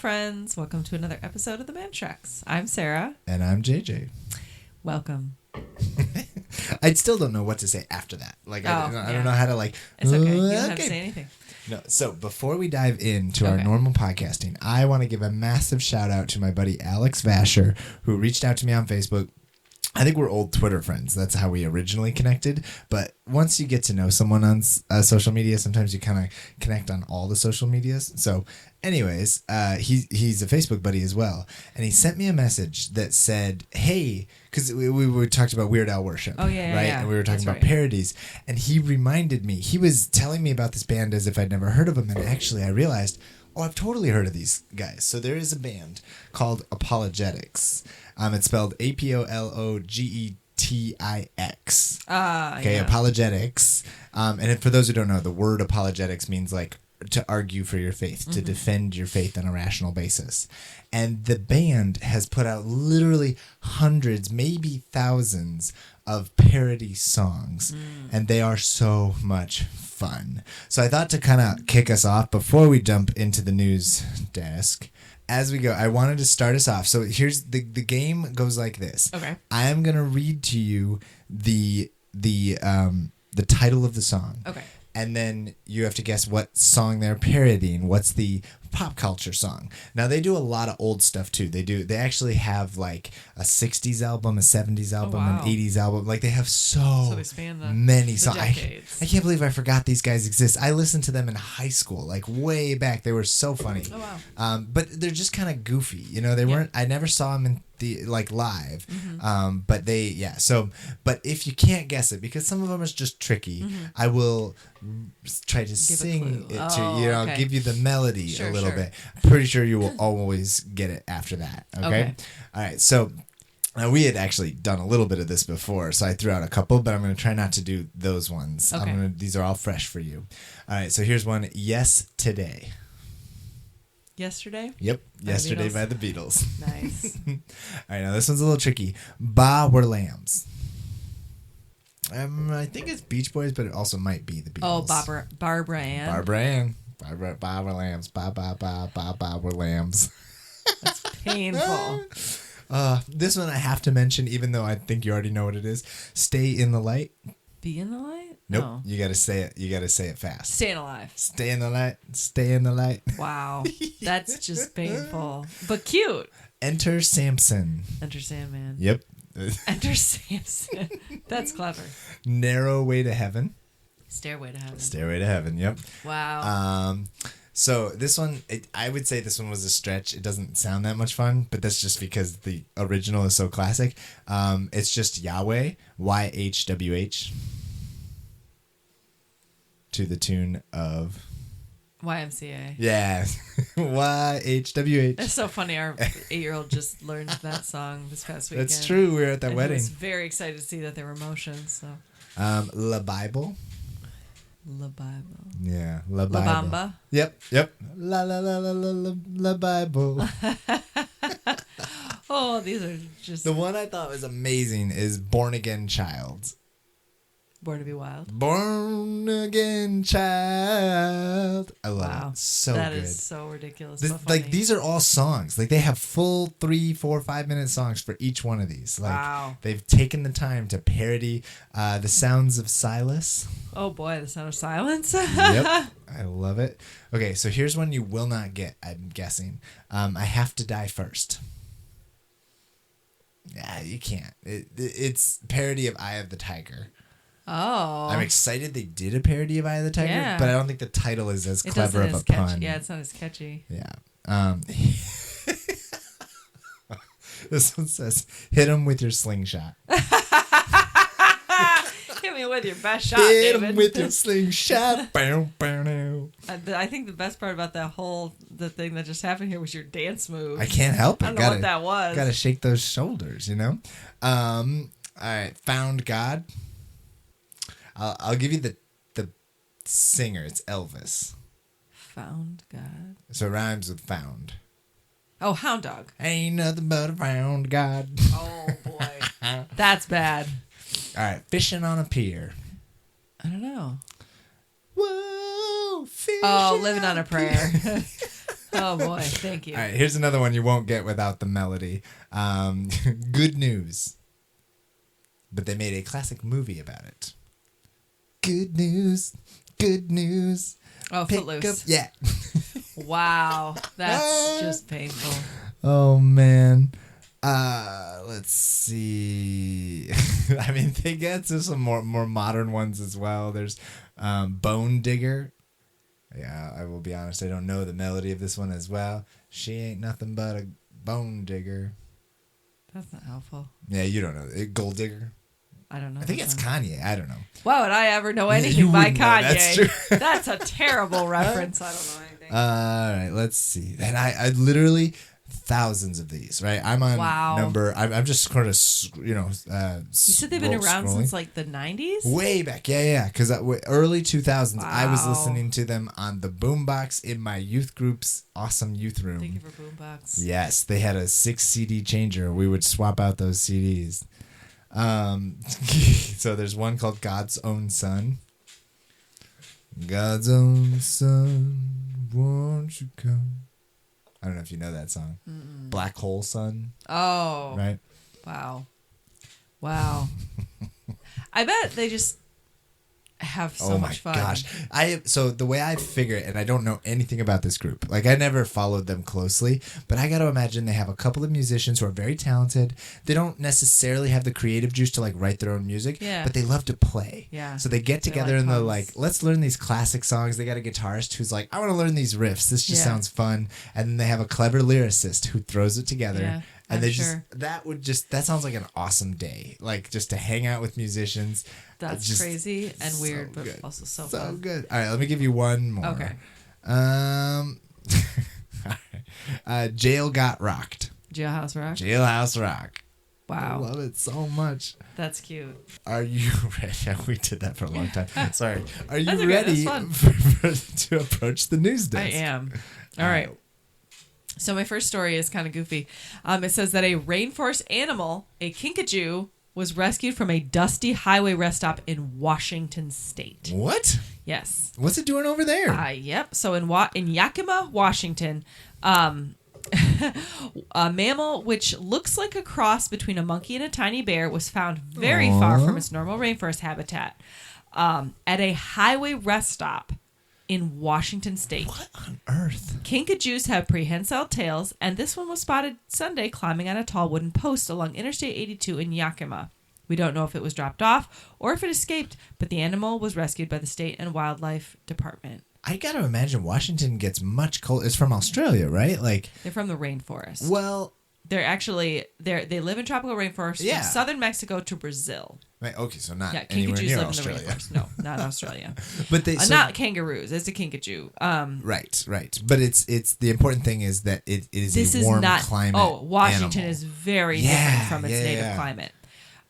friends. Welcome to another episode of the Mannschrecks. I'm Sarah. And I'm JJ. Welcome. I still don't know what to say after that. Like, I don't know how to like... It's okay. You don't have to say anything. No. So before we dive into our normal podcasting, I want to give a massive shout out to my buddy Alex Vasher, who reached out to me on Facebook. I think we're old Twitter friends. That's how we originally connected. But once you get to know someone on social media, sometimes you kind of connect on all the social medias. So anyways, he's a Facebook buddy as well. And he sent me a message that said, hey, because we talked about Weird Al worship. Oh, yeah, right? Yeah. And we were talking about parodies. And he reminded me, he was telling me about this band as if I'd never heard of them. And actually I realized, I've totally heard of these guys. So there is a band called Apologetics. It's spelled Apologetics. Okay, Apologetics. And for those who don't know, the word apologetics means like to argue for your faith, to defend your faith on a rational basis. And the band has put out literally hundreds, maybe thousands of parody songs. And they are so much fun. So I thought to kind of kick us off before we jump into the news desk. As we go, I wanted to start us off. So here's the game goes like this. Okay. I am going to read to you the title of the song. Okay. And then you have to guess what song they're parodying. What's the pop culture song? Now they do a lot of old stuff too. They actually have like a 60s album, a 70s album, an 80s album. Like they have so they span many songs. I can't believe I forgot these guys exist. I listened to them in high school, like way back. They were so funny. Oh wow. But they're just kind of goofy. You know, they weren't. I never saw them in live. But but if you can't guess it, because some of them is just tricky, I will try to sing it to you. I'll give you the melody a little bit. I'm pretty sure you will always get it after that. Okay. All right. So we had actually done a little bit of this before, so I threw out a couple, but I'm going to try not to do those ones. Okay. These are all fresh for you. All right. So here's one. Yes, Today. Yesterday? Yep. Yesterday by the Beatles. Nice. All right, now this one's a little tricky. Ba Were Lambs. I think it's Beach Boys, but it also might be the Beatles. Oh, Barbara Ann. Barbara Ann. Ba Were Lambs. Ba Were Lambs. That's painful. This one I have to mention, even though I think you already know what it is. Stay in the Light. Be in the light? Nope. No. You got to say it. You got to say it fast. Staying alive. Stay in the light. Stay in the light. Wow. That's just painful. But cute. Enter Samson. Enter Sandman. Yep. Enter Samson. That's clever. Narrow Way to Heaven. Stairway to Heaven. Stairway to Heaven. Yep. Wow. So this one, I would say this one was a stretch. It doesn't sound that much fun, but that's just because the original is so classic. It's just Yahweh, YHWH, to the tune of YMCA. Yeah, YHWH. That's so funny. Our 8-year-old just learned that song this past weekend. That's true. We were at that wedding. I was very excited to see that there were motions. So. La Bible. La Bible. Yeah, La Bible. La Bamba. Yep. La la la la la la Bible. Oh, these are just... The one I thought was amazing is Born Again Child. Born to be Wild. Born Again Child. I love it. So that good. That is so ridiculous. Like these are all songs. Like they have full 3, 4, 5 minute songs for each one of these. Like they've taken the time to parody the sounds of Silas. Oh boy, the sound of silence. Yep. I love it. Okay, so here's one you will not get, I'm guessing. I Have to Die First. Yeah, you can't. It's parody of Eye of the Tiger. Oh. I'm excited they did a parody of Eye of the Tiger, but I don't think the title is as clever of a pun. Yeah, it's not as catchy. Yeah. This one says, hit him with your slingshot. Hit me with your best shot, Hit David. him with your slingshot. Bow, bow, now. I think the best part about the thing that just happened here was your dance move. I can't help it. I don't know what that was. Gotta shake those shoulders, you know? All right. Found God. I'll give you the singer. It's Elvis. Found God. So it rhymes with found. Oh, Hound Dog. Ain't nothing but a found God. Oh, boy. That's bad. All right. Fishing on a pier. I don't know. Whoa. Oh, Living on a Prayer. Oh boy, thank you. All right, here's another one you won't get without the melody. Good news. But they made a classic movie about it. Good news. Good news. Oh, Footloose. Yeah. Wow, that's just painful. Oh man. Let's see. I mean, they get to some more modern ones as well. There's Bone Digger. Yeah, I will be honest, I don't know the melody of this one as well. She ain't nothing but a bone digger. That's not helpful. Yeah, you don't know. Gold Digger? I don't know. I think it's Kanye. I don't know. Why would I ever know anything you by wouldn't know. Kanye? That's true. That's a terrible reference. I don't know anything. All right, let's see. And I literally thousands of these, right? I'm on number. I'm just kind of You said they've been around since like the 90s? Way back, yeah. Because early 2000s, I was listening to them on the boombox in my youth group's awesome youth room. Thank you for boombox. Yes, they had a 6 CD changer. We would swap out those CDs. So there's one called God's Own Son. God's own son, won't you come? I don't know if you know that song. Mm-mm. Black Hole Sun. Oh. Right? Wow. I bet they just have so much fun. Oh my gosh. So the way I figure it, and I don't know anything about this group, like I never followed them closely, but I got to imagine they have a couple of musicians who are very talented. They don't necessarily have the creative juice to like write their own music, but they love to play. Yeah. So they get together and they're like, let's learn these classic songs. They got a guitarist who's like, I want to learn these riffs. This just sounds fun. And then they have a clever lyricist who throws it together. Yeah. And that sounds like an awesome day. Like just to hang out with musicians. That's crazy and weird, but also so fun. So good. All right, let me give you one more. Okay. Jail Got Rocked. Jailhouse Rock? Jailhouse Rock. Wow. I love it so much. That's cute. Are you ready? We did that for a long time. Sorry. Are you okay, ready to approach the news desk? I am. All right. So my first story is kind of goofy. It says that a rainforest animal, a Kinkajou, was rescued from a dusty highway rest stop in Washington State. What? Yes. What's it doing over there? Yep. So in Yakima, Washington, a mammal which looks like a cross between a monkey and a tiny bear was found very far from its normal rainforest habitat at a highway rest stop in Washington State. What on earth? Kinkajous have prehensile tails, and this one was spotted Sunday climbing on a tall wooden post along Interstate 82 in Yakima. We don't know if it was dropped off or if it escaped, but the animal was rescued by the State and Wildlife Department. I gotta imagine Washington gets much cold. It's from Australia, right? Like they're from the rainforest. Well, they're actually they live in tropical rainforests from southern Mexico to Brazil. Right, okay, so not anywhere near Australia. In the rainforest. No, not Australia. But they not kangaroos. It's a Kinkajou. Right. But it's the important thing is that it is a warm climate. Oh, Washington animal. is very different from its native climate.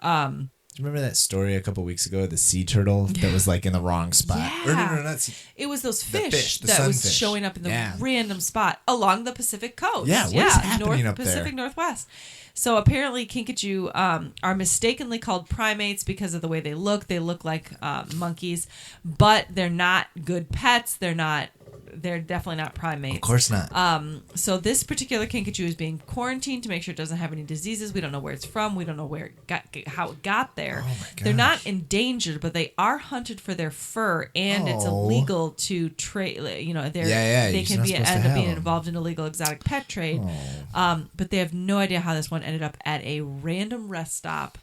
Do you remember that story a couple weeks ago? The sea turtle that was like in the wrong spot. Yeah. Or no, not sea. It was those the that was showing up in the random spot along the Pacific coast. Yeah, what is happening up Pacific there? Northwest. So apparently Kinkajou are mistakenly called primates because of the way they look. They look like monkeys, but they're not good pets. They're definitely not primates. Of course not. So this particular Kinkajou is being quarantined to make sure it doesn't have any diseases. We don't know where it's from. We don't know how it got there. Oh my gosh. They're not endangered, but they are hunted for their fur, and it's illegal to trade. You know, they can end up being involved in illegal exotic pet trade. But they have no idea how this one ended up at a random rest stop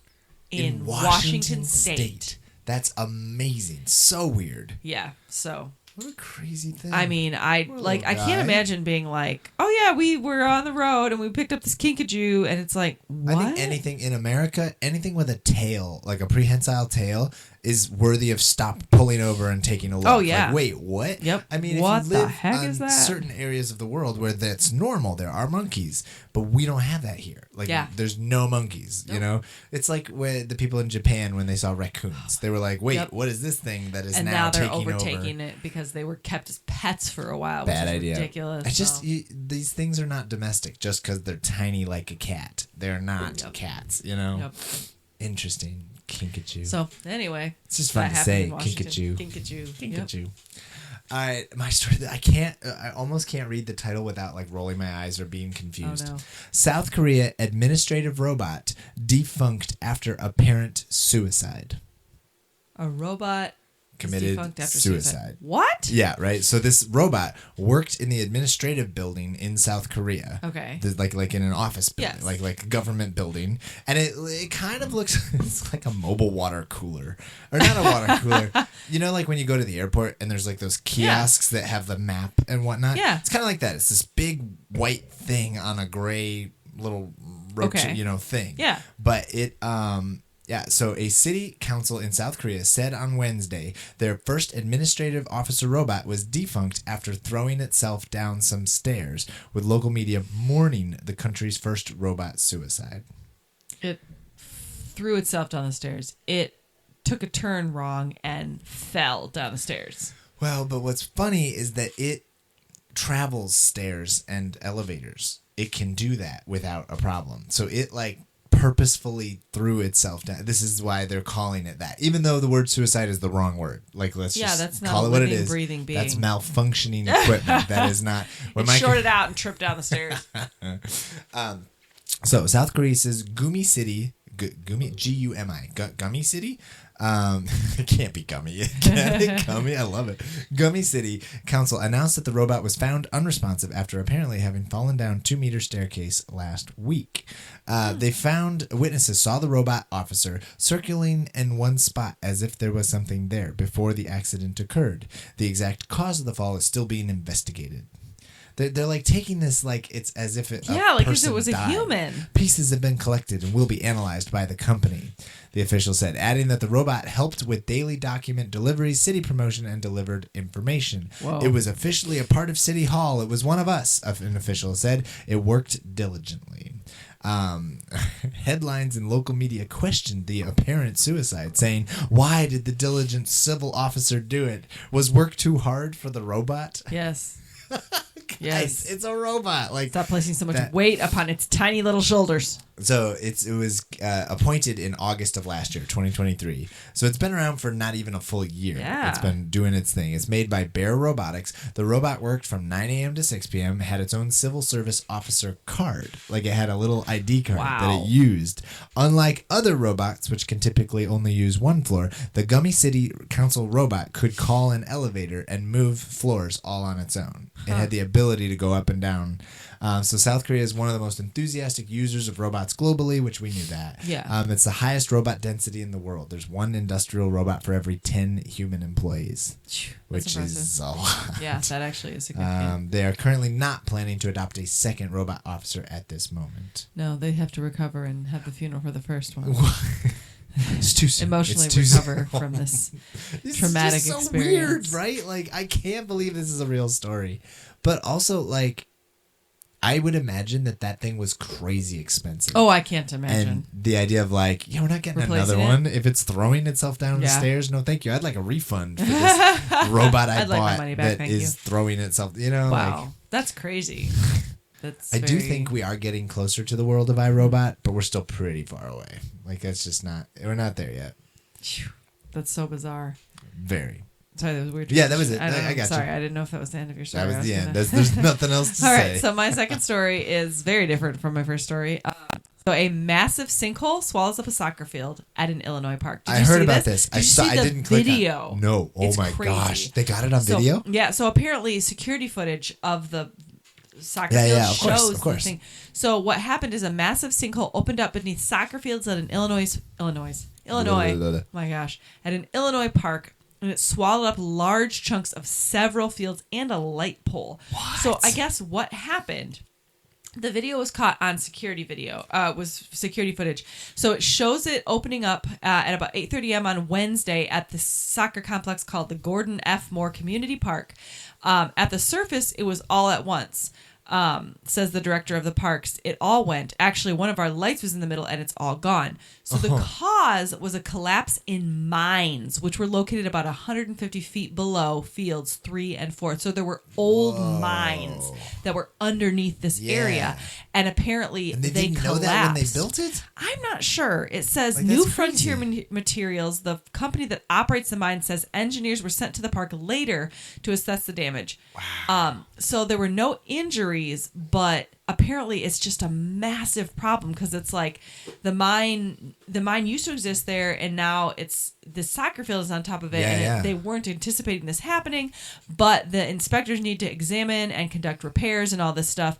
in Washington State. That's amazing. So weird. Yeah. So. What a crazy thing. I mean, I can't imagine being like, oh yeah, we were on the road and we picked up this Kinkajou, and it's like, what? I think anything in America, anything with a tail, like a prehensile tail, is worthy of pulling over and taking a look. Oh yeah. Like, wait, what? Yep. I mean, what if you live the heck on is that? certain areas of the world where that's normal, there are monkeys, but we don't have that here. Like, there's no monkeys. Nope. You know, it's like when the people in Japan when they saw raccoons, they were like, wait, what is this thing that is now they're taking overtaking it because they were kept as pets for a while. Bad which is idea. Ridiculous. It's just these things are not domestic just because they're tiny like a cat. They're not cats. You know. Yep. Interesting. Kinkajou. So anyway, it's just fun to say. Kinkajou. Kinkajou. Kinkajou. My story. I almost can't read the title without like rolling my eyes or being confused. Oh, no. South Korea administrative robot defunct after apparent suicide. A robot committed defunct after suicide. What? Yeah, right. So this robot worked in the administrative building in South Korea. Okay. Like in an office building, yes. like a government building, and it kind of looks it's like a mobile water cooler, or not a water cooler. You know, like when you go to the airport and there's like those kiosks that have the map and whatnot. Yeah. It's kind of like that. It's this big white thing on a gray little roach, thing. Yeah. But it so a city council in South Korea said on Wednesday their first administrative officer robot was defunct after throwing itself down some stairs, with local media mourning the country's first robot suicide. It threw itself down the stairs. It took a turn wrong and fell down the stairs. Well, but what's funny is that it travels stairs and elevators. It can do that without a problem. So it purposefully threw itself down. This is why they're calling it that, even though the word suicide is the wrong word. Let's just that's not call it what it is. Breathing being. That's malfunctioning equipment. That is not. It shorted out and tripped down the stairs. So South Korea says Gumi City, Gumi Gumi, Gummy City. It can't be Gummy. Gummy, I love it. Gumi City Council announced that the robot was found unresponsive after apparently having fallen down 2-meter staircase last week. They found witnesses saw the robot officer circling in one spot as if there was something there before the accident occurred. The exact cause of the fall is still being investigated. They're like taking this like it's as if it like as it was a human. Pieces have been collected and will be analyzed by the company, the official said, adding that the robot helped with daily document deliveries, city promotion, and delivered information. Whoa. It was officially a part of City Hall. It was one of us, an official said. It worked diligently. Headlines in local media questioned the apparent suicide, saying, "Why did the diligent civil officer do it? Was work too hard for the robot?" Yes. Guys, yes, it's a robot. Stop placing so much weight upon its tiny little shoulders. So it was appointed in August of last year, 2023. So it's been around for not even a full year. Yeah. It's been doing its thing. It's made by Bear Robotics. The robot worked from 9 a.m. to 6 p.m., had its own civil service officer card. Like it had a little ID card that it used. Unlike other robots, which can typically only use one floor, the Gumi City Council robot could call an elevator and move floors all on its own. It had the ability to go up and down. So South Korea is one of the most enthusiastic users of robots globally, which we knew that. Yeah. It's the highest robot density in the world. There's one industrial robot for every 10 human employees, which is a lot. Yeah, that actually is significant. They are currently not planning to adopt a second robot officer at this moment. No, they have to recover and have the funeral for the first one. It's too soon. Emotionally recover from this traumatic it's just so experience. Weird, right? Like, I can't believe this is a real story. But also, like, I would imagine that thing was crazy expensive. Oh, I can't imagine. And the idea of like, we're not getting Replacing another one. If it's throwing itself down the stairs, no thank you. I'd like a refund for this robot I I'd like bought my money back, that is throwing itself, Wow. Like, that's crazy. I do think we are getting closer to the world of iRobot, but we're still pretty far away. Like, that's just not, we're not there yet. That's so bizarre. Very. Sorry, that was weird. Yeah, that was it. I got Sorry, you. I didn't know if that was the end of your story. That was the end. There's nothing else to say. All right, so my second story is very different from my first story. So a massive sinkhole swallows up a soccer field at an Illinois park. I heard about this. I didn't click video. No. Oh it's my crazy. gosh. They got it on video? Yeah, so apparently security footage of the soccer field shows of course. the thing. So what happened is a massive sinkhole opened up beneath soccer fields at an Illinois. My gosh, at an Illinois park. And it swallowed up large chunks of several fields and a light pole. What? So I guess what happened, the video was caught on security footage. So it shows it opening up at about 8:30 a.m. on Wednesday at the soccer complex called the Gordon F. Moore Community Park. At the surface, it was all at once. says the director of the parks. It all went. Actually, one of our lights was in the middle and it's all gone. So the cause was a collapse in mines, which were located about 150 feet below fields 3 and 4. So there were old mines that were underneath this area. And apparently and they didn't collapsed. Know that when they built it? I'm not sure. It says New Frontier Materials, the company that operates the mine, says engineers were sent to the park later to assess the damage. Wow. So there were no injuries, but apparently it's just a massive problem because it's like the mine used to exist there, and now it's the soccer field is on top of it, they weren't anticipating this happening, but the inspectors need to examine and conduct repairs and all this stuff.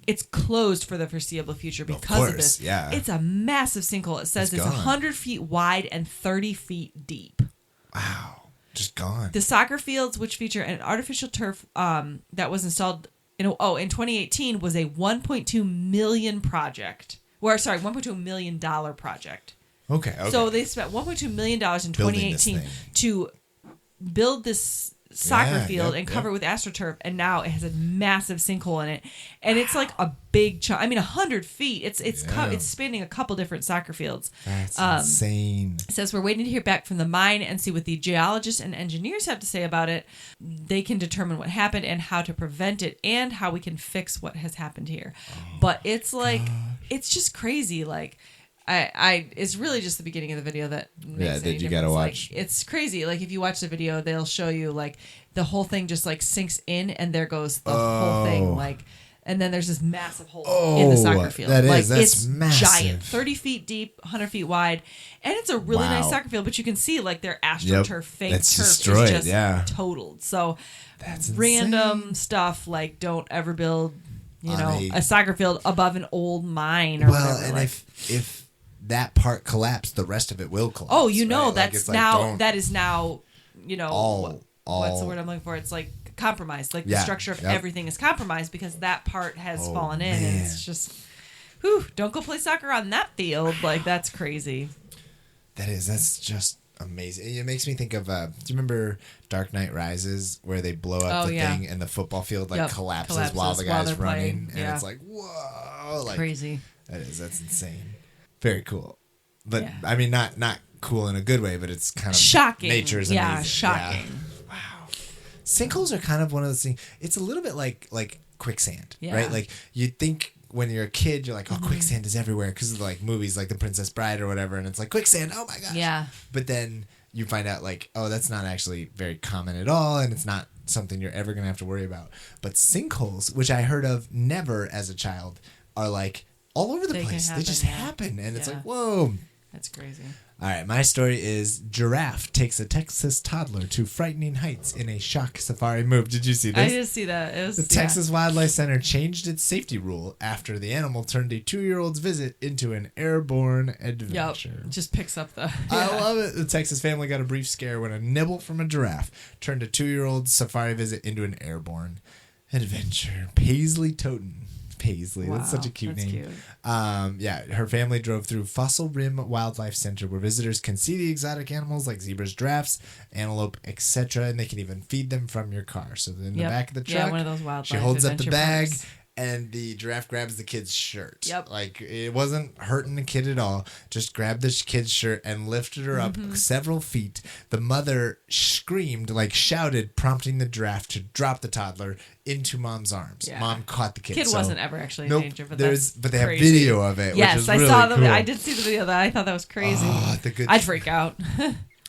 It's closed for the foreseeable future because of this. Yeah. It's a massive sinkhole. It says it's 100 feet wide and 30 feet deep. Wow. Just gone. The soccer fields, which feature an artificial turf that was installed in 2018, was a $1.2 million project. $1.2 million project. Okay. So they spent $1.2 million in 2018 to build this soccer field and cover it with AstroTurf, and now it has a massive sinkhole in it, and it's like a big chunk. I mean, 100 feet. It's spanning a couple different soccer fields. That's insane. It says we're waiting to hear back from the mine and see what the geologists and engineers have to say about it. They can determine what happened and how to prevent it and how we can fix what has happened here. But it's like it's just crazy. Like it's really just the beginning of the video that makes that you gotta watch. Like, it's crazy. Like if you watch the video, they'll show you like the whole thing just like sinks in, and there goes the whole thing. Like, and then there's this massive hole in the soccer field. That's it's massive. Giant, 30 feet deep, 100 feet wide, and it's a really nice soccer field. But you can see like their AstroTurf fake turf destroyed, is just totaled. So that's random insane. stuff like don't ever build, a soccer field above an old mine or whatever. And if that part collapsed, the rest of it will collapse. Oh, right? That is now, what's the word I'm looking for? It's like compromised. Like the structure of everything is compromised because that part has fallen in, and it's just, don't go play soccer on that field. Like that's crazy. That's just amazing. It makes me think of, do you remember Dark Knight Rises, where they blow up the thing and the football field collapses while the guy's running, and it's like, whoa, like crazy. That's insane. Very cool. But I mean, not cool in a good way, but it's kind of shocking. Nature's amazing. Yeah, shocking. Yeah. Wow. Sinkholes are kind of one of those things. It's a little bit like quicksand, right? Like you think when you're a kid, you're like, quicksand is everywhere because of like movies like The Princess Bride or whatever, and it's like quicksand. Oh my gosh. Yeah. But then you find out like, that's not actually very common at all, and it's not something you're ever gonna have to worry about. But sinkholes, which I heard of never as a child, are like all over the place. They just happen, and it's like, whoa. That's crazy. All right, my story is Giraffe takes a Texas toddler to frightening heights in a shock safari move. Did you see this? I did see that. The Texas Wildlife Center changed its safety rule after the animal turned a 2-year-old's visit into an airborne adventure. Yep, just picks up the... I love it. The Texas family got a brief scare when a nibble from a giraffe turned a 2-year-old's safari visit into an airborne adventure. Paisley Toten. Paisley. Wow, that's such a cute name. Cute. Her family drove through Fossil Rim Wildlife Center, where visitors can see the exotic animals like zebras, giraffes, antelope, etc., and they can even feed them from your car. So in the back of the truck, one of those wildlife she holds up the bag, parks. And the giraffe grabs the kid's shirt. Yep. Like, it wasn't hurting the kid at all. Just grabbed the kid's shirt and lifted her up several feet. The mother screamed, shouted, prompting the giraffe to drop the toddler into mom's arms. Yeah. Mom caught the kid. Kid wasn't ever actually in danger, but they have video of it. Yes, which is I really saw cool. I did see the video. I thought that was crazy. I'd freak out.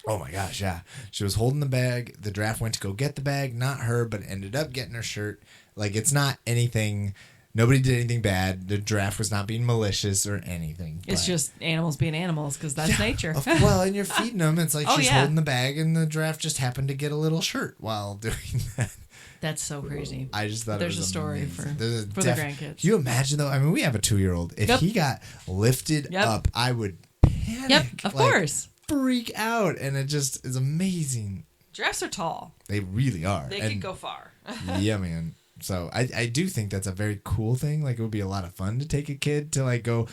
Oh my gosh, yeah. She was holding the bag. The giraffe went to go get the bag. Not her, but ended up getting her shirt. Like, it's not anything. Nobody did anything bad. The giraffe was not being malicious or anything. It's just animals being animals because that's nature. Well, and you're feeding them. It's like she's holding the bag and the giraffe just happened to get a little shirt while doing that. That's so crazy. I just thought there's it was a story amazing. for the grandkids. Can you imagine, though? I mean, we have a 2-year-old. If he got lifted up, I would panic. Yep, of course. Freak out. And it just is amazing. Giraffes are tall. They really are. They can go far. Yeah, man. So I do think that's a very cool thing. Like, it would be a lot of fun to take a kid to go,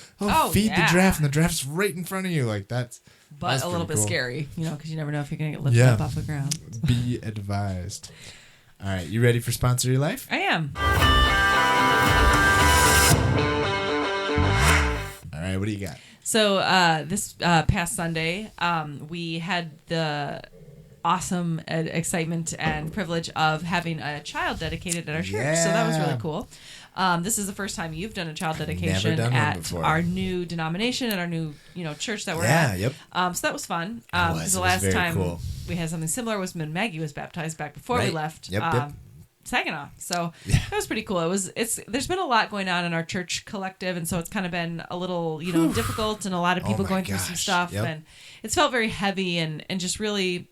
feed the giraffe, and the giraffe's right in front of you. Like, that's a little bit scary, because you never know if you're gonna get lifted up off the ground. Be advised. All right, you ready for Sponsor Your Life? I am. All right, what do you got? So this past Sunday, we had the awesome excitement and privilege of having a child dedicated at our church. So that was really cool. This is the first time you've done a child dedication at our new denomination and our new, church that we're at. Yep. So that was fun. The last time we had something similar was when Maggie was baptized back before we left. Yep. Saginaw. So that was pretty cool. There's been a lot going on in our church collective, and so it's kind of been a little, difficult, and a lot of people going through some stuff, and it's felt very heavy and just really.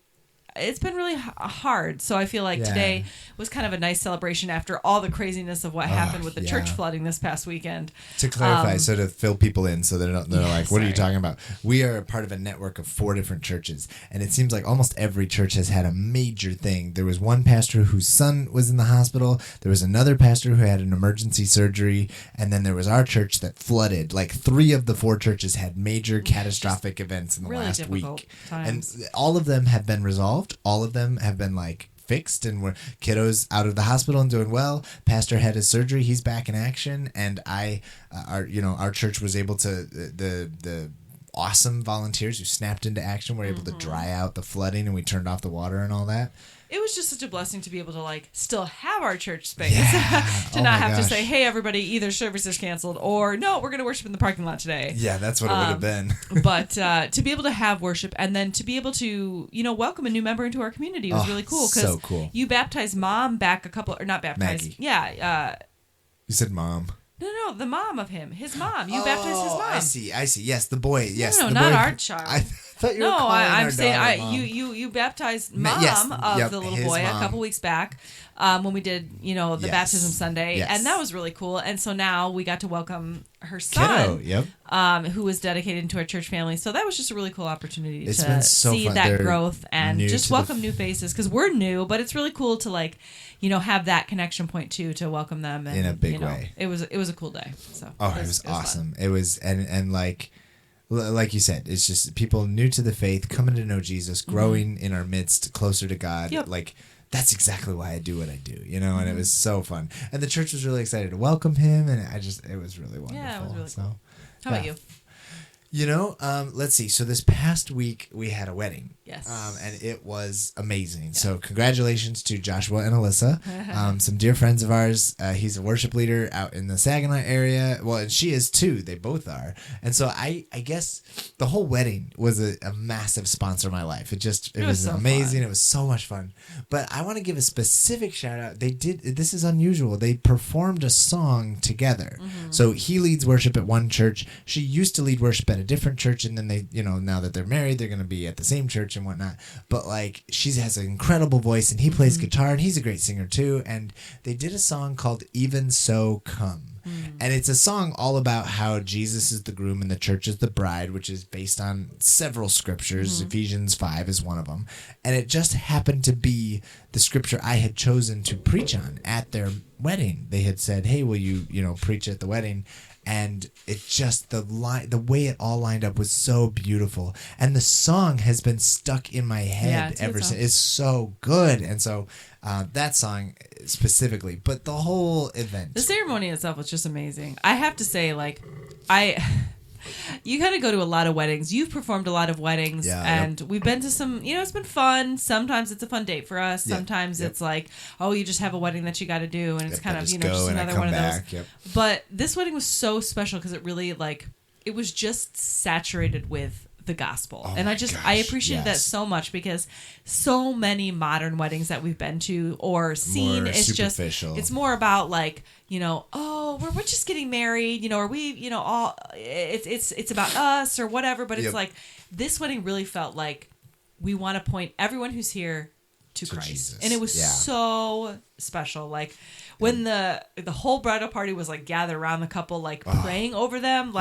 It's been really hard. So I feel like today was kind of a nice celebration after all the craziness of what happened with the church flooding this past weekend. To clarify, so to fill people in so they're like, what are you talking about? We are a part of a network of 4 different churches. And it seems like almost every church has had a major thing. There was one pastor whose son was in the hospital. There was another pastor who had an emergency surgery. And then there was our church that flooded. Like 3 of the 4 churches had major catastrophic events in the last week. Times. And all of them have been resolved. All of them have been fixed, and we're kiddos out of the hospital and doing well. Pastor had his surgery; he's back in action, and our church was able to the awesome volunteers who snapped into action were able to dry out the flooding, and we turned off the water and all that. It was just such a blessing to be able to still have our church space to not have to say, hey, everybody, either service is canceled or no, we're going to worship in the parking lot today. Yeah, that's what it would have been. But to be able to have worship and then to be able to, welcome a new member into our community was really cool. So cool. You baptized Mom back not baptized. Maggie. Yeah. You said Mom. No, the mom of him. His mom. You baptized his mom. I see. Yes, the boy. Yes, no, the not boy. our child. I thought you were calling I'm saying Mom. you baptized Mom of the little boy a couple weeks back when we did the baptism Sunday, and that was really cool. And so now we got to welcome her son, who was dedicated into our church family. So that was just a really cool opportunity to see fun. That growth and just welcome new faces because we're new, but it's really cool to have that connection point too to welcome them and, in a big way. It was a cool day. So it was awesome. Fun. It was and like you said, it's just people new to the faith coming to know Jesus, growing in our midst, closer to God. Yep. That's exactly why I do what I do, and it was so fun. And the church was really excited to welcome him, and it was really wonderful. Yeah, it was really cool. How about you? Let's see. So this past week we had a wedding. Yes. And it was amazing. Yeah. So congratulations to Joshua and Alyssa, some dear friends of ours. He's a worship leader out in the Saginaw area. Well, and she is too. They both are. And so I guess the whole wedding was a massive sponsor of my life. It was so amazing. Fun. It was so much fun. But I want to give a specific shout out. This is unusual. They performed a song together. Mm-hmm. So he leads worship at one church. She used to lead worship at a different church, and then they, now that they're married, they're going to be at the same church and whatnot. But she has an incredible voice, and he plays guitar, and he's a great singer too. And they did a song called "Even So Come." And it's a song all about how Jesus is the groom and the church is the bride, which is based on several scriptures. Ephesians 5 is one of them. And it just happened to be the scripture I had chosen to preach on at their wedding. They had said, hey, will you, preach at the wedding? And it just, the way it all lined up was so beautiful. And the song has been stuck in my head ever since. It's so good. And so that song specifically, but the whole event. The ceremony itself was just amazing. I have to say, you kind of go to a lot of weddings. You've performed a lot of weddings, and we've been to some, it's been fun. Sometimes it's a fun date for us. Sometimes it's you just have a wedding that you got to do, and it's kind of, just another one of those. But this wedding was so special because it really, it was just saturated with the gospel. And I appreciated that so much because so many modern weddings that we've been to or seen, it's more about we're just getting married, or we, all it's about us or whatever. But it's this wedding really felt like we want to point everyone who's here to Christ. Jesus. And it was so special. When the whole bridal party was gathered around the couple, praying over them,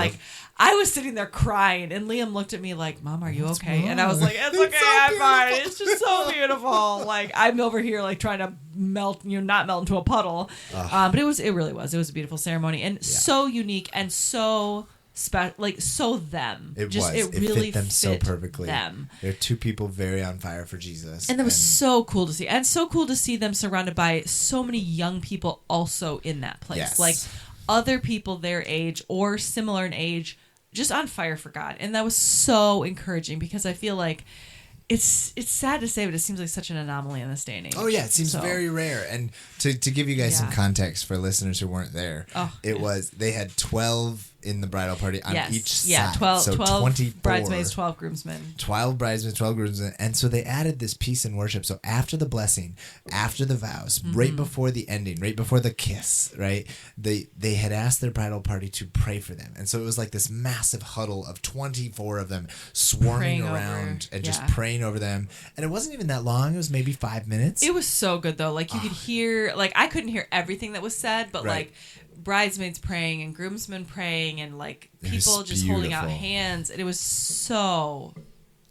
I was sitting there crying, and Liam looked at me like, "Mom, are you okay?" Wrong? And I was like, "It's okay, I'm fine. It's just so beautiful." I'm over here trying to melt, not melt into a puddle. But it really was a beautiful ceremony and so unique and so so them. It really fit them so perfectly. Them. They're two people very on fire for Jesus. And that was so cool to see. And so cool to see them surrounded by so many young people also in that place. Yes. Like other people their age or similar in age, just on fire for God. And that was so encouraging because I feel like it's sad to say, but it seems like such an anomaly in this day and age. Oh, yeah. It seems very rare. And to give you guys some context for listeners who weren't there, they had 12 in the bridal party on each side. Yeah, 12, so 12 bridesmaids, 12 groomsmen. 12 bridesmaids, 12 groomsmen. And so they added this piece in worship. So after the blessing, after the vows, right before the ending, right before the kiss, right? They had asked their bridal party to pray for them. And so it was like this massive huddle of 24 of them swarming around and just praying over them. And it wasn't even that long. It was maybe 5 minutes. It was so good, though. Like, you could hear, like, I couldn't hear everything that was said, but, like, bridesmaids praying and groomsmen praying and, like, people just holding out hands. And it was so...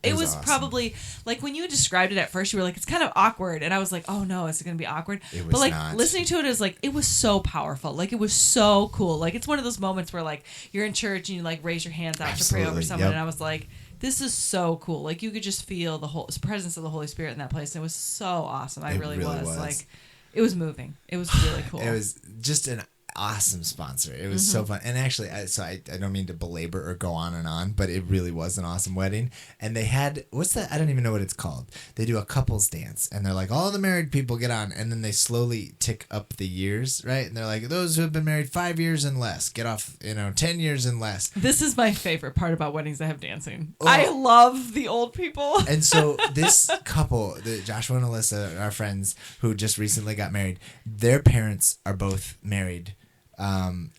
It was awesome. Probably, like, when you described it at first, you were like, it's kind of awkward. And I was like, oh, no, is it going to be awkward? It was but, like, not. Listening to it is, like, it was so powerful. Like, it was so cool. Like, it's one of those moments where, like, you're in church and you, like, raise your hands out to pray over someone. And I was like... This is so cool. Like, you could just feel the whole presence of the Holy Spirit in that place. And it was so awesome. It really was. Like, it was moving. It was really cool. It was just an awesome sponsor. It was so fun. And actually, I don't mean to belabor or go on, but it really was an awesome wedding. And they had, what's that? I don't even know what it's called. They do a couples dance. And they're like, all the married people get on. And then they slowly tick up the years, right? And they're like, those who have been married 5 years and less, get off, 10 years and less. This is my favorite part about weddings that have dancing. Oh. I love the old people. And so this couple, Joshua and Alyssa, our friends who just recently got married, their parents are both married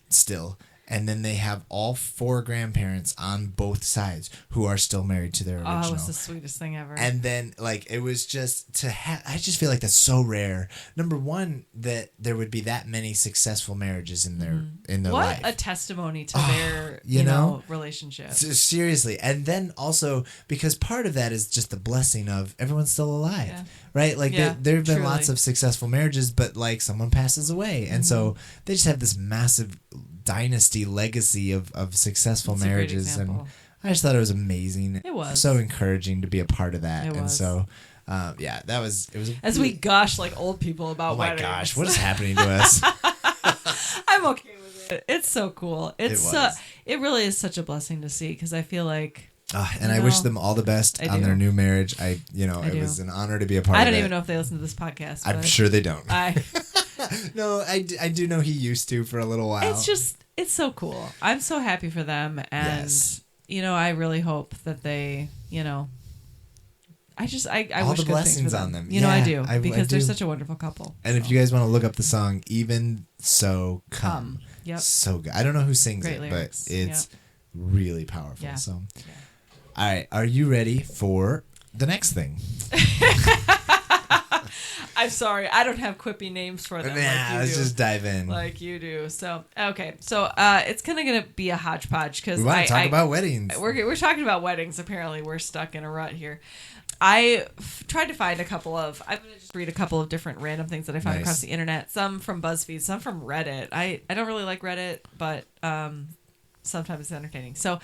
still, and then they have all 4 grandparents on both sides who are still married to their original. Oh, it was the sweetest thing ever. And then, like, it was just to have, I just feel like that's so rare. Number one, that there would be that many successful marriages in their life. What a testimony to their you know relationship. Seriously. And then also because part of that is just the blessing of everyone's still alive, right? Like there have been lots of successful marriages, but like someone passes away, and so they just have this massive dynasty legacy of successful marriages, and I just thought it was amazing. It was so encouraging to be a part of that. And so it was as we gush like old people about weddings. Oh my gosh, what is happening to us? I'm okay with it. It's so cool. It really is such a blessing to see, because I feel like I wish them all the best on their new marriage. It was an honor to be a part of it. I don't even know if they listen to this podcast. I'm sure they don't. No, I do know he used to for a little while. It's so cool. I'm so happy for them. And, I really hope that they, I wish the good blessings things for on them. I do. Because they're such a wonderful couple. And if you guys want to look up the song, Even So Come. Yep. So good. I don't know who sings Great it, lyrics. but it's really powerful. Yeah. So, all right. Are you ready for the next thing? I'm sorry, I don't have quippy names for them. Let's just dive in. Like you do. So, okay. So, it's kind of going to be a hodgepodge, because we want to talk about weddings. We're talking about weddings. Apparently, we're stuck in a rut here. I tried to find I'm going to just read a couple of different random things that I found across the internet. Some from BuzzFeed, some from Reddit. I don't really like Reddit, but sometimes it's entertaining. So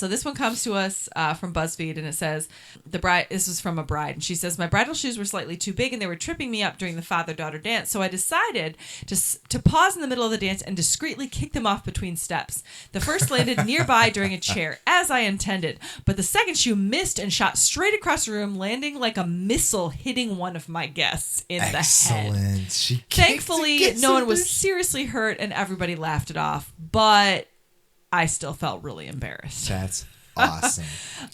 this one comes to us from BuzzFeed, and it says, this was from a bride, and she says, my bridal shoes were slightly too big and they were tripping me up during the father-daughter dance, so I decided to pause in the middle of the dance and discreetly kick them off between steps. The first landed nearby during a chair, as I intended, but the second shoe missed and shot straight across the room, landing like a missile, hitting one of my guests in the head. Excellent. Thankfully, no one was seriously hurt and everybody laughed it off, but I still felt really embarrassed. That's awesome.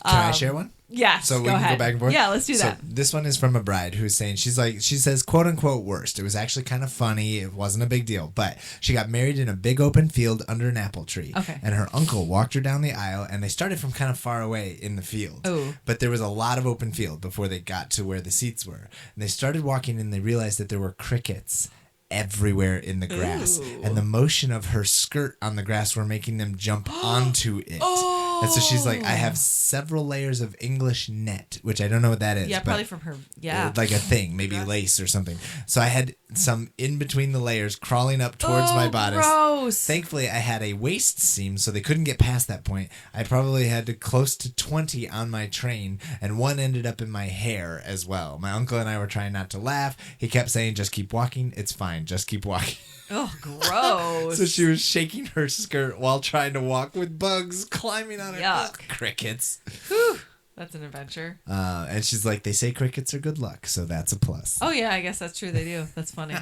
Can I share one? Yes. So we can go back and forth? Yeah, let's do that. So this one is from a bride who's saying, she says, quote unquote, worst. It was actually kind of funny. It wasn't a big deal, but she got married in a big open field under an apple tree. Okay. And her uncle walked her down the aisle, and they started from kind of far away in the field. Ooh. But there was a lot of open field before they got to where the seats were. And they started walking, and they realized that there were crickets everywhere in the grass. Ooh. And the motion of her skirt on the grass were making them jump onto it. Oh. And so she's like, I have several layers of English net, which I don't know what that is. Yeah, probably from her. Yeah. Like a thing, maybe lace or something. So I had some in between the layers crawling up towards my bodice. Gross. Thankfully, I had a waist seam, so they couldn't get past that point. I probably had close to 20 on my train, and one ended up in my hair as well. My uncle and I were trying not to laugh. He kept saying, just keep walking. It's fine. Just keep walking. Oh, gross. So she was shaking her skirt while trying to walk with bugs climbing on her. Yuck. Crickets. Whew. That's an adventure. And she's like, they say crickets are good luck, so that's a plus. Oh, yeah, I guess that's true. They do. That's funny.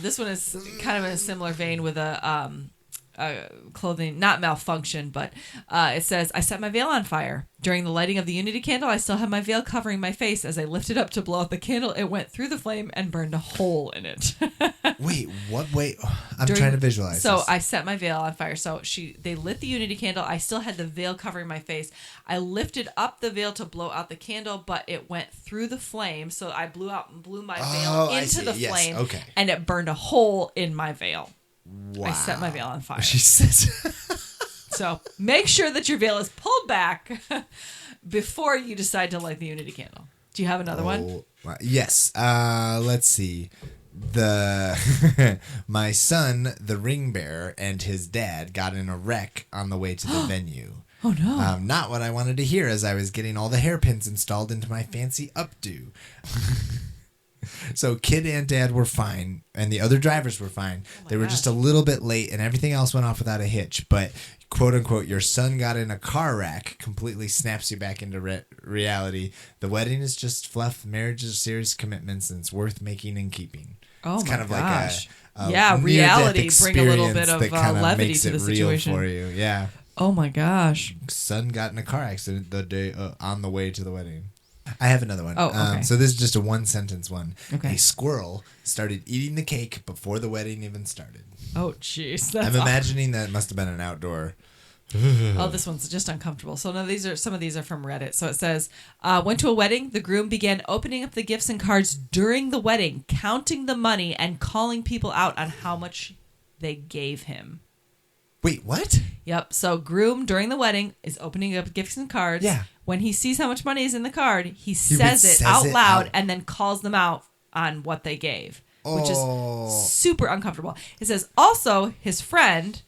This one is kind of in a similar vein with a clothing, not malfunction, but it says, I set my veil on fire. During the lighting of the unity candle, I still had my veil covering my face. As I lifted up to blow out the candle, it went through the flame and burned a hole in it. Wait, what? Wait, I'm trying to visualize So this. I set my veil on fire. So they lit the unity candle. I still had the veil covering my face. I lifted up the veil to blow out the candle, but it went through the flame. So I blew my veil into the flame, and it burned a hole in my veil. Wow. I set my veil on fire. She says... So make sure that your veil is pulled back before you decide to light the unity candle. Do you have another one? Yes. Let's see. My son, the ring bearer, and his dad got in a wreck on the way to the venue. Oh, no. Not what I wanted to hear as I was getting all the hairpins installed into my fancy updo. So kid and dad were fine, and the other drivers were fine. They were just a little bit late, and everything else went off without a hitch. But, quote unquote, your son got in a car wreck, completely snaps you back into reality. The wedding is just fluff. Marriage is serious commitments, and it's worth making and keeping. Oh, it's my kind of gosh. like a reality. Bring a little bit of that levity to the situation for you. Yeah. Oh my gosh. Son got in a car accident the day on the way to the wedding. I have another one. Oh, okay. So this is just a one-sentence one. Okay. A squirrel started eating the cake before the wedding even started. Oh, jeez. I'm imagining that must have been an outdoor. Oh, this one's just uncomfortable. So no, some of these are from Reddit. So it says, went to a wedding. The groom began opening up the gifts and cards during the wedding, counting the money and calling people out on how much they gave him. Wait, what? Yep. So groom during the wedding is opening up gifts and cards. Yeah. When he sees how much money is in the card, he says it out loud and then calls them out on what they gave, which is super uncomfortable. It says also his friend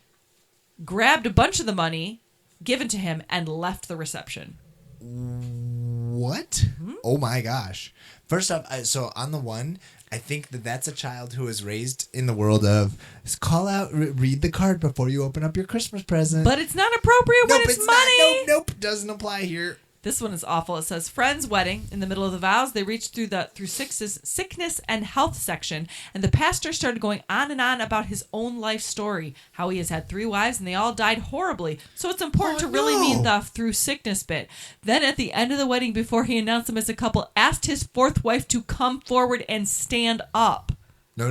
grabbed a bunch of the money given to him and left the reception. What? Mm-hmm. Oh my gosh. First off, so on the one, I think that's a child who is raised in the world of call out, read the card before you open up your Christmas present. But it's not appropriate when it's money. Nope, doesn't apply here. This one is awful. It says, friend's wedding. In the middle of the vows, they reached through sickness and health section, and the pastor started going on and on about his own life story, how he has had 3 wives, and they all died horribly. So it's important to really mean the through sickness bit. Then at the end of the wedding, before he announced them as a couple, asked his 4th wife to come forward and stand up. No.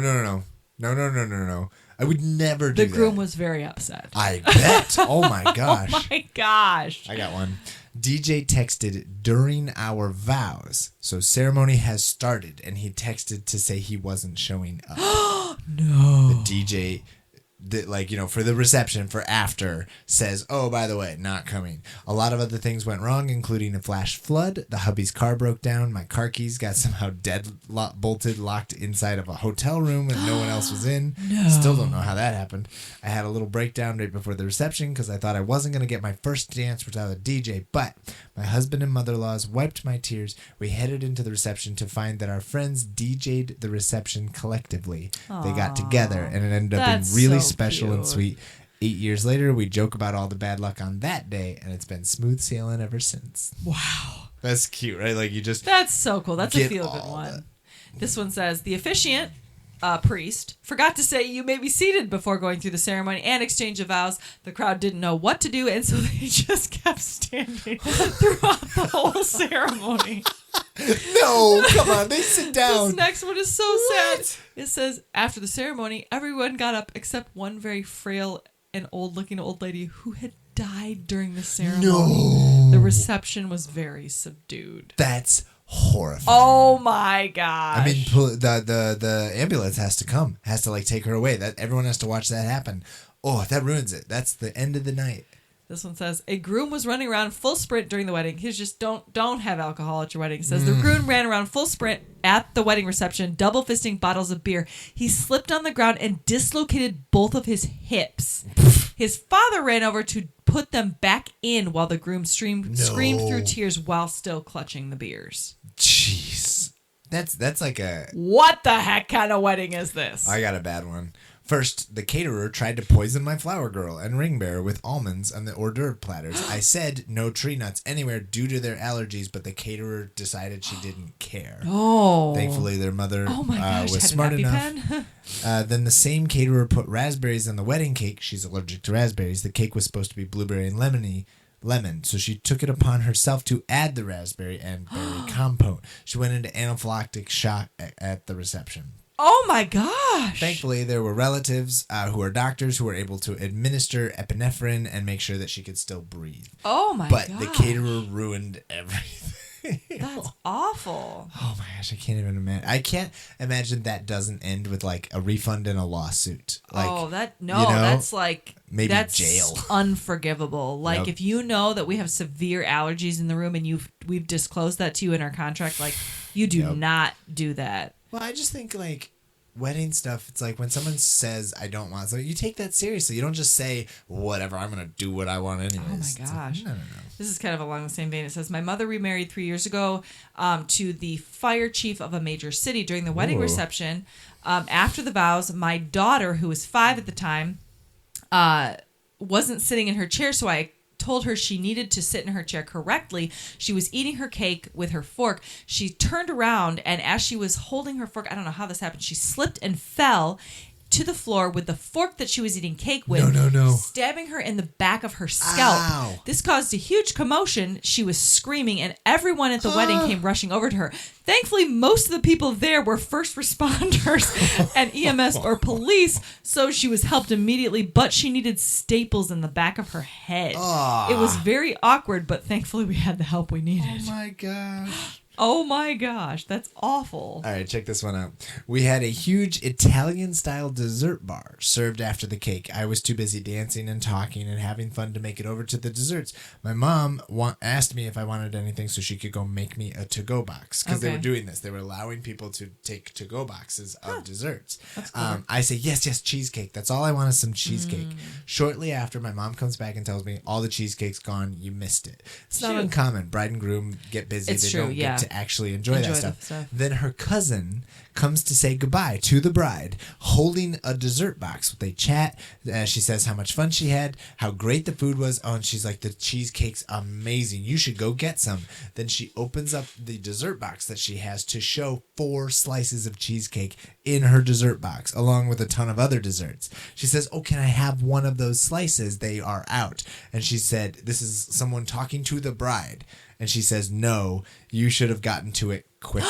I would never do that. The groom was very upset. I bet. Oh my gosh. Oh my gosh. I got one. DJ texted during our vows. So ceremony has started, and he texted to say he wasn't showing up. No. The DJ, for the reception, for after, says, oh, by the way, not coming. A lot of other things went wrong, including a flash flood. The hubby's car broke down. My car keys got somehow locked inside of a hotel room and no one else was in. No. Still don't know how that happened. I had a little breakdown right before the reception because I thought I wasn't going to get my first dance without a DJ, but my husband and mother-in-laws wiped my tears. We headed into the reception to find that our friends DJ'd the reception collectively. Aww. They got together, and it ended up being really special and sweet. 8 years later, we joke about all the bad luck on that day, and it's been smooth sailing ever since. Wow. That's cute, right? That's so cool. That's a feel-good one. This one says, the officiant, priest, forgot to say you may be seated before going through the ceremony and exchange of vows. The crowd didn't know what to do, and so they just kept standing throughout the whole ceremony. No, come on, they sit down. This next one is so sad. It says, after the ceremony, everyone got up except one very frail and old-looking old lady who had died during the ceremony. No. The reception was very subdued. That's horrifying. Oh my gosh. I mean, the ambulance has to come, take her away. That everyone has to watch that happen. Oh, that ruins it. That's the end of the night. This one says, a groom was running around full sprint during the wedding. He's just don't have alcohol at your wedding. It says the groom ran around full sprint at the wedding reception, double fisting bottles of beer. He slipped on the ground and dislocated both of his hips. His father ran over to put them back in while the groom screamed through tears while still clutching the beers. Jeez. That's like a... What the heck kind of wedding is this? I got a bad one. First, the caterer tried to poison my flower girl and ring bearer with almonds on the hors d'oeuvre platters. I said no tree nuts anywhere due to their allergies, but the caterer decided she didn't care. Oh. Thankfully, their mother was smart enough. Then the same caterer put raspberries on the wedding cake. She's allergic to raspberries. The cake was supposed to be blueberry and lemon, so she took it upon herself to add the raspberry and berry compote. She went into anaphylactic shock at the reception. Oh my gosh. Thankfully, there were relatives who are doctors who were able to administer epinephrine and make sure that she could still breathe. Oh my gosh. But the caterer ruined everything. That's awful. Oh my gosh, I can't even imagine. I can't imagine that doesn't end with like a refund and a lawsuit. Like, that's like maybe jail. Unforgivable. Like if you know that we have severe allergies in the room and we've disclosed that to you in our contract, like you do not do that. Well, I just think like wedding stuff, it's like when someone says I don't want something, you take that seriously. You don't just say whatever, I'm going to do what I want anyways. Oh my gosh. Like, no. This is kind of along the same vein. It says, my mother remarried 3 years ago to the fire chief of a major city during the wedding reception. After the vows, my daughter, who was 5 at the time, wasn't sitting in her chair, so I told her she needed to sit in her chair correctly. She was eating her cake with her fork. She turned around, and as she was holding her fork, I don't know how this happened, she slipped and fell to the floor with the fork that she was eating cake with, stabbing her in the back of her scalp. Ow. This caused a huge commotion. She was screaming, and everyone at the wedding came rushing over to her. Thankfully, most of the people there were first responders and EMS or police, so she was helped immediately, but she needed staples in the back of her head. It was very awkward, but thankfully we had the help we needed. Oh my gosh. Oh my gosh, that's awful. All right, check this one out. We had a huge Italian-style dessert bar served after the cake. I was too busy dancing and talking and having fun to make it over to the desserts. My mom asked me if I wanted anything so she could go make me a to-go box because they were doing this. They were allowing people to take to-go boxes of desserts. That's cool. I say, yes, cheesecake. That's all I want is some cheesecake. Shortly after, my mom comes back and tells me, all the cheesecake's gone. You missed it. It's not uncommon. Bride and groom get busy. It's they true, don't get to actually enjoy that the stuff. Then her cousin comes to say goodbye to the bride, holding a dessert box. They chat. She says how much fun she had, how great the food was. Oh, and she's like, the cheesecake's amazing. You should go get some. Then she opens up the dessert box that she has to show 4 slices of cheesecake in her dessert box, along with a ton of other desserts. She says, oh, can I have one of those slices? They are out. And she said, this is someone talking to the bride. And she says, no, you should have gotten to it quicker.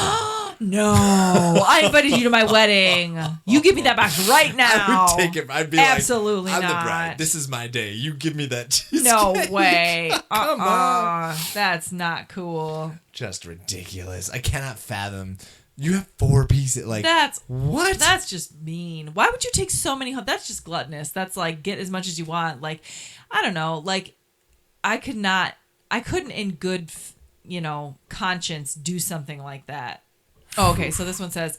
No, I invited you to my wedding. You give me that box right now. I would take it. I'd be absolutely like, I'm not. the bride. This is my day. You give me that cheesecake. No way. Come on. That's not cool. Just ridiculous. I cannot fathom. You have 4 pieces. Like, what? That's just mean. Why would you take so many home? That's just gluttonous. That's like, get as much as you want. Like, I don't know. Like, I couldn't in good, conscience do something like that. Oh, okay, so this one says,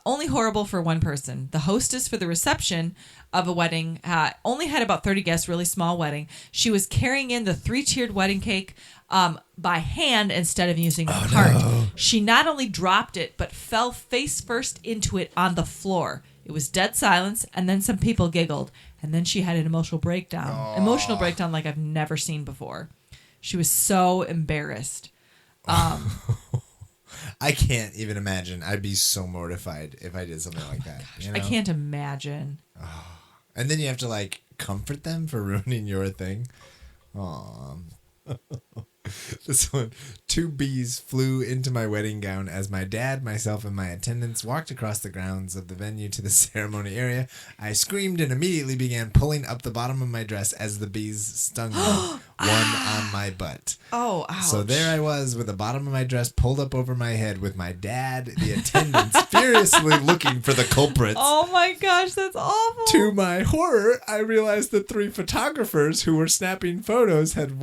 only horrible for one person. The hostess for the reception of a wedding only had about 30 guests, really small wedding. She was carrying in the 3-tiered wedding cake by hand instead of using a cart. No. She not only dropped it, but fell face first into it on the floor. It was dead silence, and then some people giggled. And then she had an emotional breakdown. Oh. Emotional breakdown like I've never seen before. She was so embarrassed. I can't even imagine. I'd be so mortified if I did something like that. Gosh, I can't imagine. Oh. And then you have to comfort them for ruining your thing. Aww. This one. 2 bees flew into my wedding gown as my dad, myself, and my attendants walked across the grounds of the venue to the ceremony area. I screamed and immediately began pulling up the bottom of my dress as the bees stung me, one on my butt. Oh, ouch. So there I was with the bottom of my dress pulled up over my head with my dad, the attendants, furiously looking for the culprits. Oh my gosh, that's awful. To my horror, I realized the 3 photographers who were snapping photos had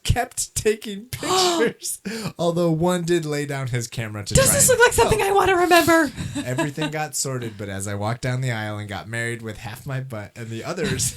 kept taking pictures. Although one did lay down his camera to Does this look like something I want to remember? Everything got sorted, but as I walked down the aisle and got married with half my butt and the others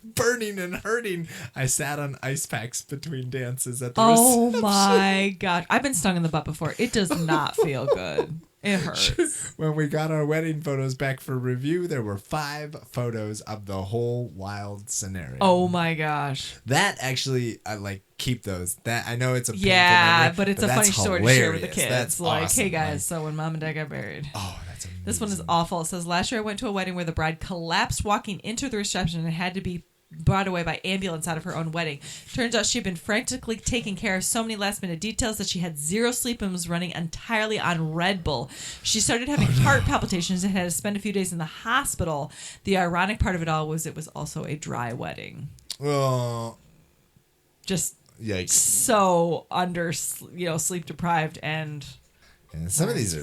burning and hurting, I sat on ice packs between dances at the reception. Oh my gosh. I've been stung in the butt before. It does not feel good. It hurts. When we got our wedding photos back for review, there were 5 photos of the whole wild scenario. Oh my gosh. That actually, I keep those. That I know it's a painful memory, but it's a funny story to share with the kids. That's like, awesome. Hey guys, so when mom and dad got married. Oh, that's amazing. This one is awful. It says, last year I went to a wedding where the bride collapsed walking into the reception and had to be brought away by ambulance out of her own wedding. Turns out she'd been frantically taking care of so many last minute details that she had 0 sleep and was running entirely on Red Bull. She started having heart palpitations and had to spend a few days in the hospital. The ironic part of it all was it was also a dry wedding. Well, just yikes. So under, sleep deprived and some of these are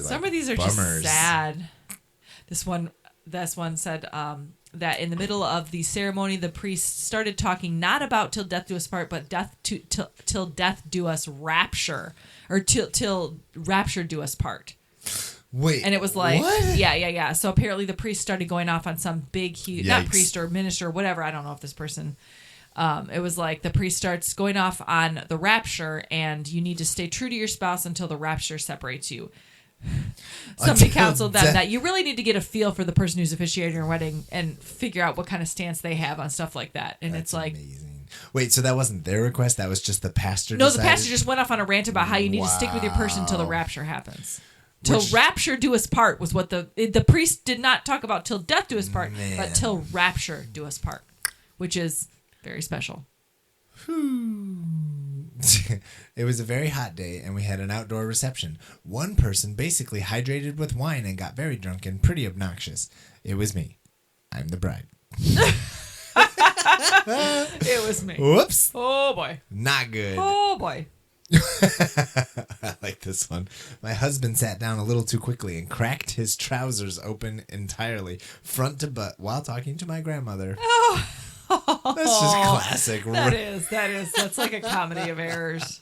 bummers. Just sad. This one said, that in the middle of the ceremony, the priest started talking not about till death do us part, but till death do us rapture, or till rapture do us part. Wait, and it was like, what? Yeah. So apparently the priest started going off on some big, huge, not priest or minister or whatever. I don't know if this person. It was like the priest starts going off on the rapture, and you need to stay true to your spouse until the rapture separates you. Somebody counseled them that you really need to get a feel for the person who's officiating your wedding and figure out what kind of stance they have on stuff like that. And it's like, amazing. Wait, so that wasn't their request? That was just the pastor? No, the pastor just went off on a rant about how you need to stick with your person until the rapture happens. Till rapture do us part was what the priest did not talk about. Till death do us part, but till rapture do us part, which is very special. It was a very hot day, and we had an outdoor reception. One person basically hydrated with wine and got very drunk and pretty obnoxious. It was me. I'm the bride. It was me. Whoops. Oh, boy. Not good. Oh, boy. I like this one. My husband sat down a little too quickly and cracked his trousers open entirely, front to butt, while talking to my grandmother. Oh. That's just classic. That is. That's like a comedy of errors.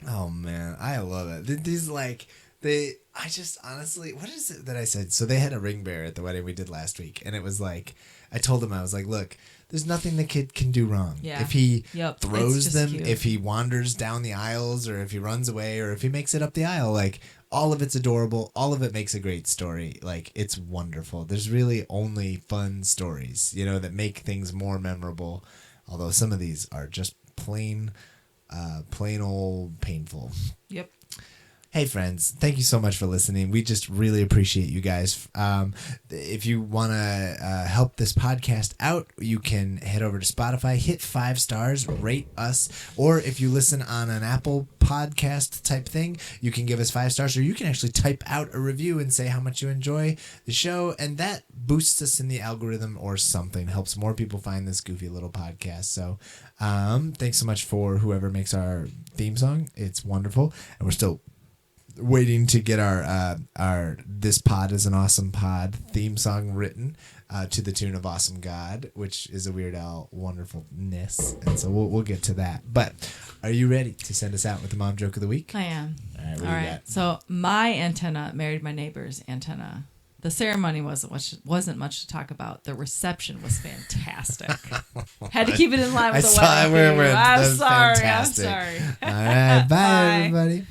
Oh man, I love it. These I just honestly, what is it that I said? So they had a ring bearer at the wedding we did last week, and it was like, I told him, I was like, look, there's nothing the kid can do wrong. Yeah. If he throws them, cute. If he wanders down the aisles, or if he runs away, or if he makes it up the aisle, like, all of it's adorable. All of it makes a great story. Like, it's wonderful. There's really only fun stories, that make things more memorable. Although some of these are just plain old painful. Yep. Hey friends, thank you so much for listening. We just really appreciate you guys. If you want to help this podcast out, you can head over to Spotify, hit 5 stars, rate us, or if you listen on an Apple podcast type thing, you can give us 5 stars, or you can actually type out a review and say how much you enjoy the show, and that boosts us in the algorithm or something, helps more people find this goofy little podcast. So thanks so much for whoever makes our theme song. It's wonderful, and we're still waiting to get our This Pod is an Awesome Pod theme song written to the tune of Awesome God, which is a Weird Al wonderfulness, and so we'll get to that. But are you ready to send us out with the mom joke of the week? I am. All right, what do you got? So my antenna married my neighbor's antenna. The ceremony wasn't much to talk about. The reception was fantastic. Had to keep it in line with the wedding. I'm sorry. All right, bye everybody.